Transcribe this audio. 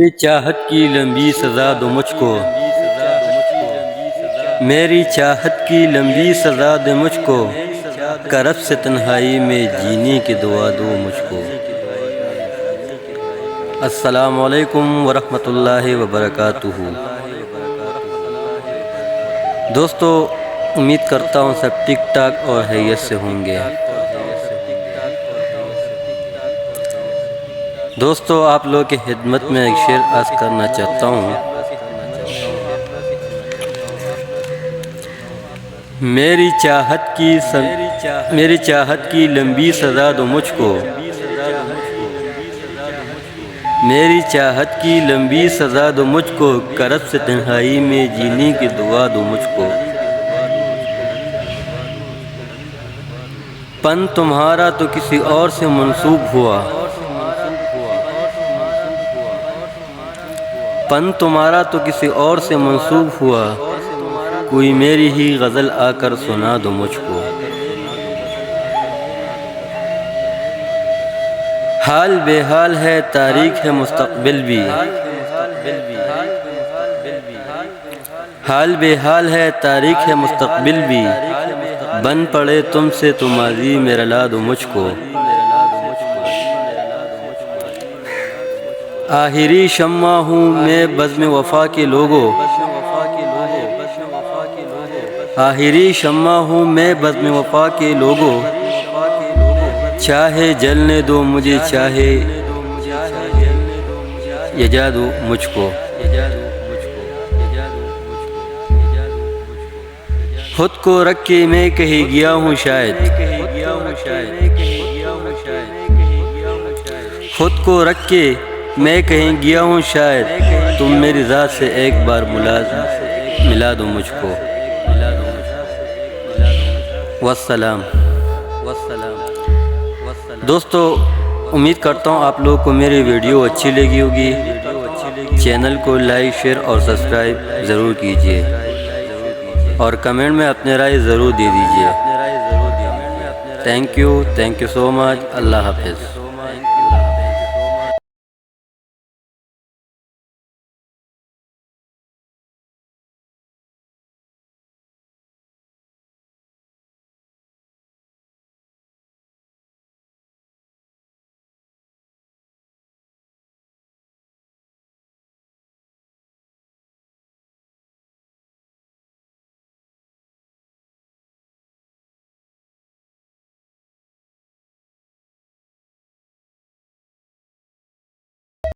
میری چاہت کی لمبی سزا دو مجھ کو، میری چاہت کی لمبی سزا دو مجھ کو، کرب سے تنہائی میں جینے کی دعا دو مجھ کو۔ السلام علیکم ورحمۃ اللہ وبرکاتہ۔ دوستو، امید کرتا ہوں سب ٹھیک ٹاک اور خیریت سے ہوں گے۔ دوستو، آپ لوگ کی خدمت میں ایک شعر عرض کرنا چاہتا ہوں۔ میری چاہت کی لمبی سزا دو مجھ کو، میری چاہت کی لمبی سزا دو مجھ کو، کرب سے تنہائی میں جینے کی دعا دو مجھ کو۔ پن تمہارا تو کسی اور سے منسوب ہوا، پن تمہارا تو کسی اور سے منسوب ہوا، کوئی میری ہی غزل آ کر سنا دو مجھ کو۔ حال بے حال ہے، تاریک ہے مستقبل بھی، حال بے حال ہے، تاریک ہے مستقبل بھی، بن پڑے تم سے تو ماضی میں رلا دو مجھ کو۔ آخری شمع ہوں میں بزم وفا کے لوگوں، آخری شمع ہوں میں بزم وفا کے لوگوں، چاہے جلنے دو مجھے، چاہے یجا دو مجھ کو۔ خود کو رکھ کے میں کہیں گیا ہوں شاید، خود کو رکھ کے میں کہیں گیا ہوں شاید، تم میری ذات سے ایک بار ملا دو مجھ کو۔ والسلام۔ دوستو، امید کرتا ہوں آپ لوگوں کو میری ویڈیو اچھی لگی ہوگی۔ چینل کو لائک، شیئر اور سبسکرائب ضرور کیجیے، اور کمنٹ میں اپنے رائے ضرور دے دیجیے۔ تھینک یو سو مچ۔ اللہ حافظ۔